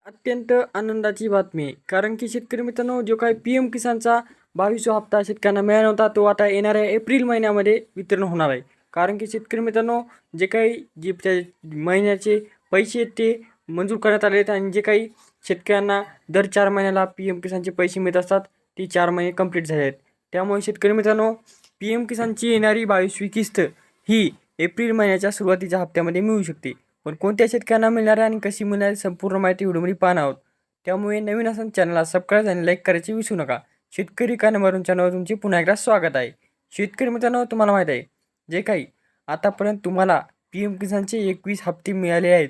अत्यंत आनंदाची बातमी आहे. कारण की शेतकरी मित्रांनो, जो काही पी एम किसानचा 22वा हप्ता शेतकऱ्यांना मिळाला होता, तो आता येणाऱ्या एप्रिल महिन्यामध्ये वितरण होणार आहे. कारण की शेतकरी मित्रांनो, जे काही महिन्याचे पैसे आहेत ते मंजूर करण्यात आले आहेत आणि जे काही शेतकऱ्यांना दर 4 महिन्याला पी एम किसानचे पैसे मिळत असतात, ती 4 महिने कंप्लीट झाले आहेत. त्यामुळे शेतकरी मित्रांनो, पी एम किसानची येणारी 22वी किस्त ही एप्रिल महिन्याच्या सुरुवातीच्या हप्त्यामध्ये मिळू शकते. पण कोणत्या शेतकऱ्यांना मिळणार आहे आणि कशी मिळणार आहे संपूर्ण माहिती व्हिडिओमध्ये पाहणार आहोत. त्यामुळे नवीन असेल चॅनलला सबस्क्राईब आणि लाईक करायची विसरू नका. शेतकरी कानावरून चॅनलवर तुमचे पुन्हा एकदा स्वागत आहे. शेतकरी मित्रांनो, तुम्हाला माहीत आहे जे काही आतापर्यंत तुम्हाला पी एम किसानचे 21 हप्ते मिळाले आहेत,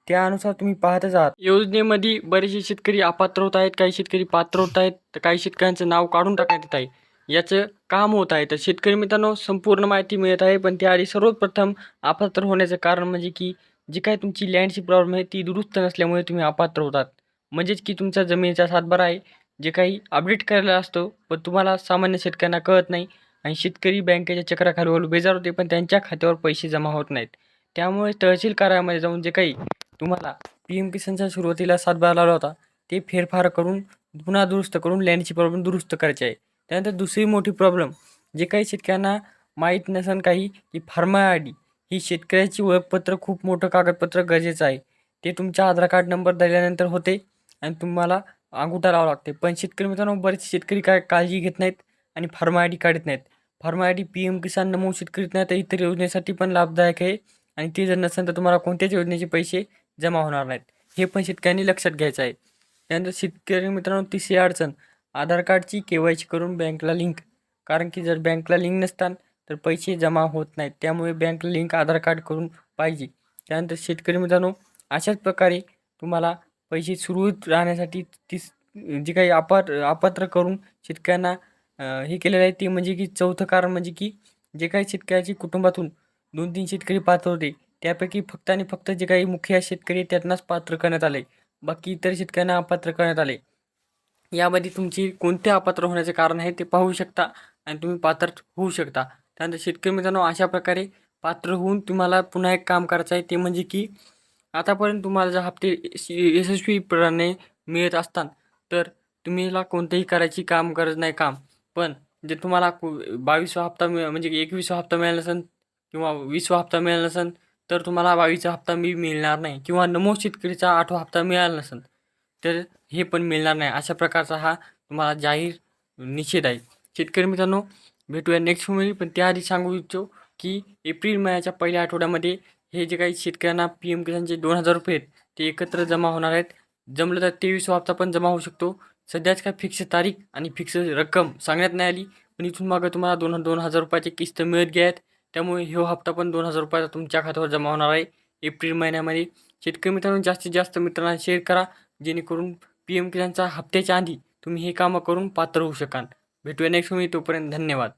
त्यानुसार तुम्ही पाहतच आहात. योजनेमध्ये बरेचसे शेतकरी अपात्र होत आहेत, काही शेतकरी पात्र होत आहेत, तर काही शेतकऱ्यांचं नाव काढून टाकण्यात येत आहे. याचं काम होत आहे. तर शेतकरी मित्रांनो, संपूर्ण माहिती मिळत आहे. पण त्याआधी सर्वप्रथम अपात्र होण्याचं कारण म्हणजे की जी काही तुमची लँडची प्रॉब्लेम आहे ती दुरुस्त नसल्यामुळे तुम्ही अपात्र होतात. म्हणजेच की तुमचा जमिनीचा सातबारा आहे, जे काही अपडेट करायला असतो, पण तुम्हाला सामान्य शेतकऱ्यांना कळत नाही आणि शेतकरी बँकेच्या चक्राखाली बेजार होते, पण त्यांच्या खात्यावर पैसे जमा होत नाहीत. त्यामुळे तहसील कार्यालयामध्ये जाऊन जे काही तुम्हाला पी एम किसानच्या सुरुवातीला सातबारा लावला होता, ते फेरफार करून पुन्हा दुरुस्त करून लँडची प्रॉब्लेम दुरुस्त करायची आहे. त्यानंतर दुसरी मोठी प्रॉब्लेम जे काही शेतकऱ्यांना माहीत नसेल काही, की फार्मा आय डी ही शेतकऱ्याची ओळखपत्र खूप मोठं कागदपत्र गरजेचं आहे. ते तुमचा आधार कार्ड नंबर दिल्यानंतर होते आणि तुम्हाला अंगठा लावावा लागते. पण शेतकरी मित्रांनो, बरेच शेतकरी काय काळजी घेत नाहीत आणि फार्मा आय डी काढत नाहीत. Pharma I D P M Kisan नमूद शेतकरी नाही तर इतर योजनेसाठी पण लाभदायक आहे आणि ते जर नसेल तर तुम्हाला कोणत्याच योजनेचे पैसे जमा होणार नाहीत. हे पण शेतकऱ्यांनी लक्षात घ्यायचं आहे. त्यानंतर शेतकरी मित्रांनो, तिसरी अडचण आधार कार्डची KYC करून बँकला लिंक. कारण की जर बँकला लिंक नसतात तर पैसे जमा होत नाहीत. त्यामुळे बँकला लिंक आधार कार्ड करून पाहिजे. त्यानंतर शेतकरी मित्रांनो, अशाच प्रकारे तुम्हाला पैसे सुरळीत राहण्यासाठी जी काही अपात्र करून शेतकऱ्यांना हे केलेलं आहे ते म्हणजे की चौथं कारण म्हणजे की जे काही शेतकऱ्याची कुटुंबातून 2-3 शेतकरी पात्र होते, त्यापैकी फक्त आणि फक्त जे काही मुख्य शेतकरी आहेत त्यांनाच पात्र करण्यात आले. बाकी इतर शेतकऱ्यांना अपात्र करण्यात आले. यामध्ये तुमची कोणते अपात्र होण्याचे कारण आहे ते पाहू शकता आणि तुम्ही पात्र होऊ शकता. त्यानंतर शेतकरी मित्रांनो, अशा प्रकारे पात्र होऊन तुम्हाला पुन्हा एक काम करायचं आहे, ते म्हणजे की आतापर्यंत तुम्हाला जर हप्ते यशस्वीपणे मिळत असतात तर तुम्हाला कोणतेही करायची गरज नाही काम. पण जे तुम्हाला 22वा हप्ता म्हणजे 21वा हप्ता मिळाला नसेल किंवा 20वा हप्ता मिळाला नसेल तर तुम्हाला 22वा हप्ता मिळणार नाही किंवा नमूद शेतकरीचा 8वा हप्ता मिळाला नसेल तर हे पण मिळणार नाही. अशा प्रकारचा हा तुम्हाला जाहीर निषेध आहे. शेतकरी मित्रांनो, भेटूया नेक्स्ट व्हिडिओ. पण त्याआधी सांगू इच्छितो की एप्रिल महिन्याच्या पहिल्या आठवड्यामध्ये हे जे काही शेतकऱ्यांना पी एम किसानचे 2,000 रुपये आहेत ते एकत्र जमा होणार आहेत. जमलं तर 23वा हप्ता पण जमा होऊ शकतो. सध्याच काय फिक्स तारीख आणि फिक्स रक्कम सांगण्यात नाही आली, पण इथून मागं तुम्हाला 2,000 रुपयाची किस्त मिळत घ्या आहेत. त्यामुळे ह्यो हप्ता पण 2,000 रुपयाचा तुमच्या खात्यावर जमा होणार आहे एप्रिल महिन्यामध्ये. शेतकरी मित्रांनो, जास्तीत जास्त मित्रांना शेअर करा, जेणेकरून पी एम किसानच्या हप्त्याच्या आधी तुम्ही हे कामं करून पात्र होऊ शकाल. भेटूया नेक्स्ट व्हिडिओ. तोपर्यंत धन्यवाद.